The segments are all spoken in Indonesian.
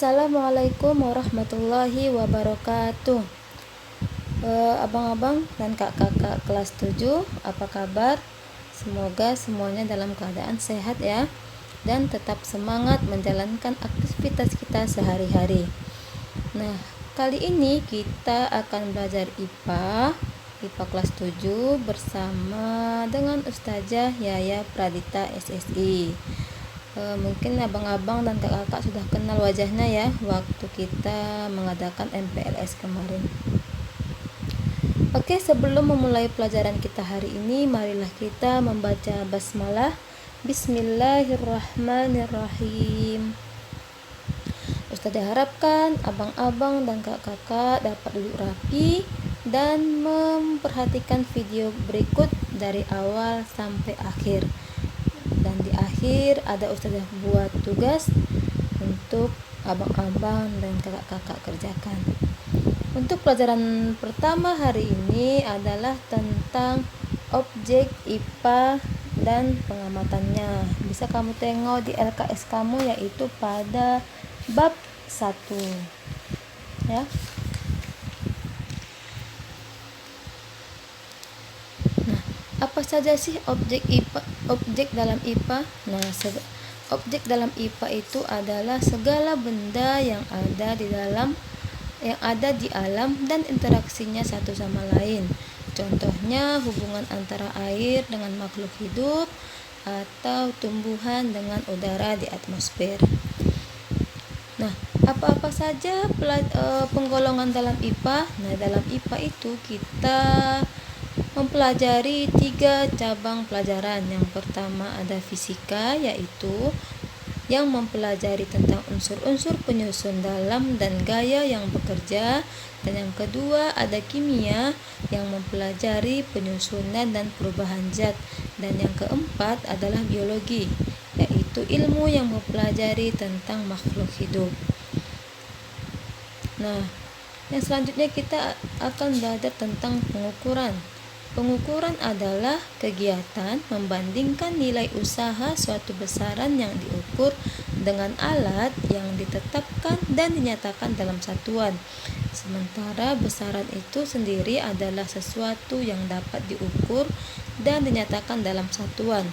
Assalamualaikum warahmatullahi wabarakatuh. Abang-abang dan kakak-kakak kelas 7, apa kabar? Semoga semuanya dalam keadaan sehat ya, dan tetap semangat menjalankan aktivitas kita sehari-hari. Nah, kali ini kita akan belajar IPA kelas 7 bersama dengan Ustazah Yaya Pradita SSI. Mungkin abang-abang dan kakak-kakak sudah kenal wajahnya ya, waktu kita mengadakan MPLS kemarin. Oke, sebelum memulai pelajaran kita hari ini, marilah kita membaca basmalah. Bismillahirrahmanirrahim. Ustazah harapkan abang-abang dan kakak-kakak dapat duduk rapi dan memperhatikan video berikut dari awal sampai akhir. Dan di akhir ada Ustazah buat tugas untuk abang-abang dan kakak-kakak kerjakan. Untuk pelajaran pertama hari ini adalah tentang objek IPA dan pengamatannya. Bisa kamu tengok di LKS kamu, yaitu pada bab 1 ya. Nah, apa saja sih objek IPA, objek dalam IPA? Nah, objek dalam IPA itu adalah segala benda yang ada di alam dan interaksinya satu sama lain. Contohnya hubungan antara air dengan makhluk hidup atau tumbuhan dengan udara di atmosfer. Nah, apa-apa saja penggolongan dalam IPA? Nah, dalam IPA itu kita mempelajari 3 cabang pelajaran. Yang pertama ada fisika, yaitu yang mempelajari tentang unsur-unsur penyusun dalam dan gaya yang bekerja. Dan yang kedua ada kimia yang mempelajari penyusunan dan perubahan zat. Dan yang keempat adalah biologi, yaitu ilmu yang mempelajari tentang makhluk hidup. Nah, yang selanjutnya kita akan belajar tentang pengukuran. Pengukuran adalah kegiatan membandingkan nilai usaha suatu besaran yang diukur dengan alat yang ditetapkan dan dinyatakan dalam satuan. Sementara besaran itu sendiri adalah sesuatu yang dapat diukur dan dinyatakan dalam satuan.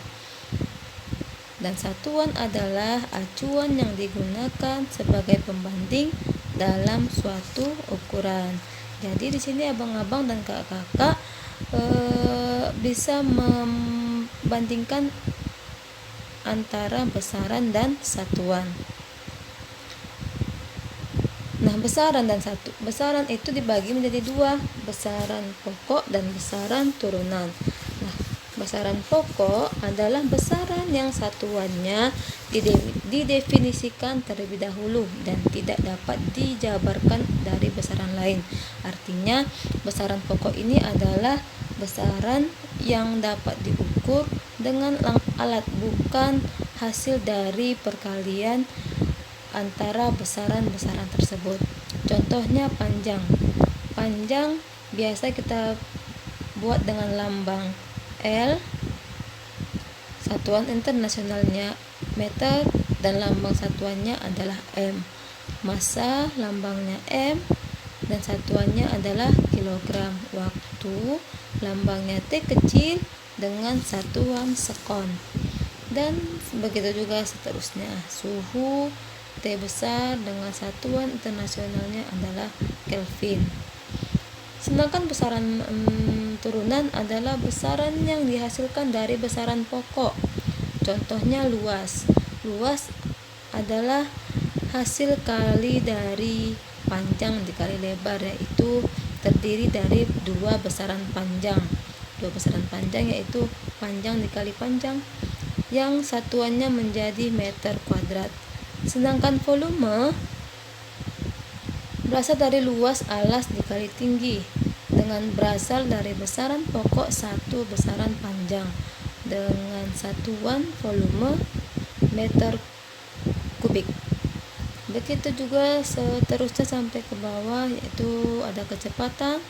Dan satuan adalah acuan yang digunakan sebagai pembanding dalam suatu ukuran. Jadi di sini abang-abang dan kakak-kakak bisa membandingkan antara besaran dan satuan. Nah, besaran itu dibagi menjadi 2, besaran pokok dan besaran turunan. Nah, besaran pokok adalah besaran yang satuannya didefinisikan terlebih dahulu dan tidak dapat dijabarkan dari besaran lain. Artinya, besaran pokok ini adalah besaran yang dapat diukur dengan alat, bukan hasil dari perkalian antara besaran-besaran tersebut. Contohnya panjang. Panjang biasa kita buat dengan lambang L, satuan internasionalnya meter, dan lambang satuannya adalah M. Massa lambangnya M dan satuannya adalah kilogram. Waktu lambangnya T kecil dengan satuan sekon. Dan begitu juga seterusnya. Suhu T besar dengan satuan internasionalnya adalah Kelvin. Sedangkan besaran turunan adalah besaran yang dihasilkan dari besaran pokok. Contohnya luas. Luas adalah hasil kali dari panjang dikali lebar, yaitu terdiri dari 2 besaran panjang. 2 besaran panjang yaitu panjang dikali panjang, yang satuannya menjadi meter kuadrat. Sedangkan volume berasal dari luas alas dikali tinggi, dengan berasal dari besaran pokok 1 besaran panjang, dengan satuan volume meter kubik. Begitu juga seterusnya sampai ke bawah, yaitu ada kecepatan,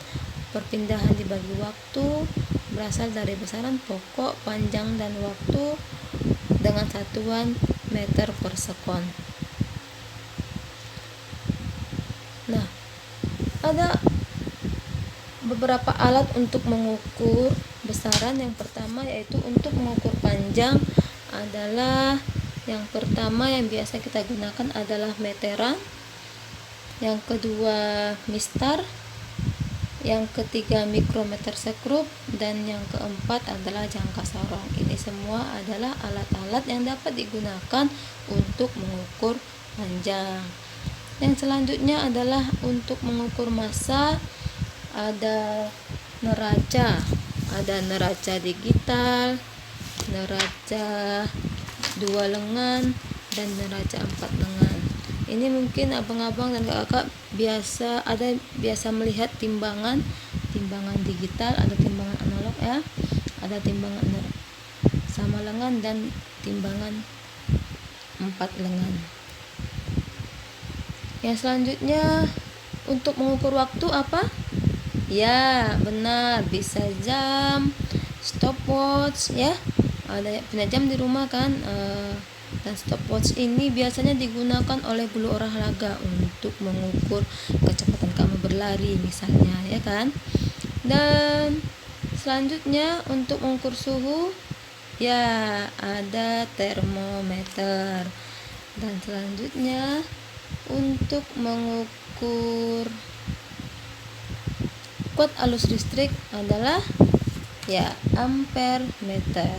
perpindahan dibagi waktu, berasal dari besaran pokok, panjang, dan waktu dengan satuan meter per sekon. Ada beberapa alat untuk mengukur besaran. Yang pertama yaitu untuk mengukur panjang adalah yang pertama yang biasa kita gunakan adalah meteran, yang kedua mistar, yang ketiga mikrometer sekrup, dan yang keempat adalah jangka sorong. Ini semua adalah alat-alat yang dapat digunakan untuk mengukur panjang. Yang selanjutnya adalah untuk mengukur massa. Ada neraca digital, neraca 2 lengan, dan neraca 4 lengan. Ini mungkin abang-abang dan kakak biasa melihat timbangan digital, ada timbangan analog ya, ada timbangan sama lengan dan timbangan 4 lengan. Yang selanjutnya untuk mengukur waktu apa? Ya, benar, bisa jam, stopwatch ya. Ada punya jam di rumah kan? Dan stopwatch ini biasanya digunakan oleh guru olahraga untuk mengukur kecepatan kamu berlari misalnya, ya kan? Dan selanjutnya untuk mengukur suhu, ya ada termometer. Dan selanjutnya untuk mengukur kuat arus listrik adalah ya ampere meter.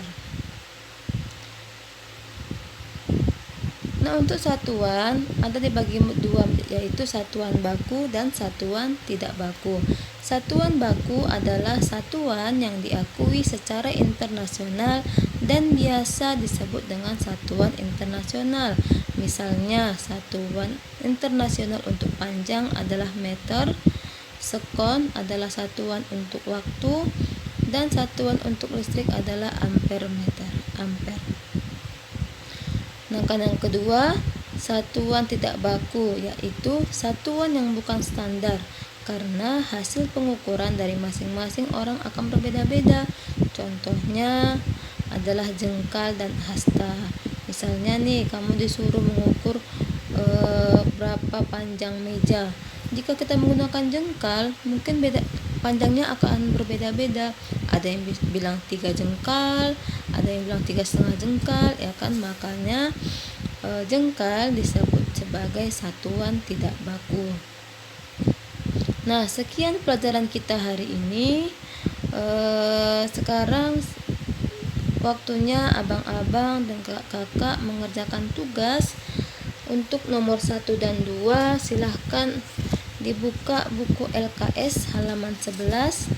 Nah, untuk satuan ada dibagi dua, yaitu satuan baku dan satuan tidak baku. Satuan baku adalah satuan yang diakui secara internasional dan biasa disebut dengan satuan internasional. Misalnya, satuan internasional untuk panjang adalah meter, sekon adalah satuan untuk waktu, dan satuan untuk listrik adalah ampere meter. Nah, yang kedua, satuan tidak baku, yaitu satuan yang bukan standar karena hasil pengukuran dari masing-masing orang akan berbeda-beda. Contohnya adalah jengkal dan hasta. Misalnya nih, kamu disuruh mengukur berapa panjang meja. Jika kita menggunakan jengkal, mungkin panjangnya akan berbeda-beda. Ada yang bilang 3 jengkal, ada yang bilang 3,5 jengkal, ya kan? Makanya jengkal disebut sebagai satuan tidak baku. Nah, sekian pelajaran kita hari ini. Sekarang waktunya abang-abang dan kakak mengerjakan tugas. Untuk nomor 1 dan 2 silahkan dibuka buku LKS halaman 11.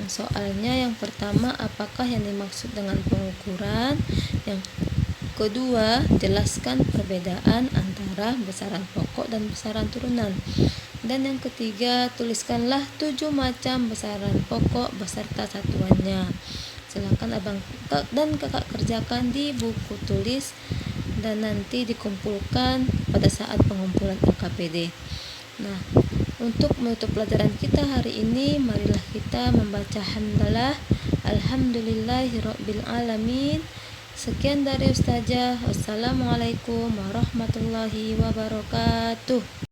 Soalnya yang pertama, apakah yang dimaksud dengan pengukuran? Yang kedua, jelaskan perbedaan antara besaran pokok dan besaran turunan. Dan yang ketiga, tuliskanlah 7 macam besaran pokok beserta satuannya. Silakan abang dan kakak kerjakan di buku tulis dan nanti dikumpulkan pada saat pengumpulan LKPD. Nah, untuk menutup pelajaran kita hari ini, marilah kita membaca hamdalah. Alhamdulillahirabbil alamin. Sekian dari Ustazah. Wassalamualaikum warahmatullahi wabarakatuh.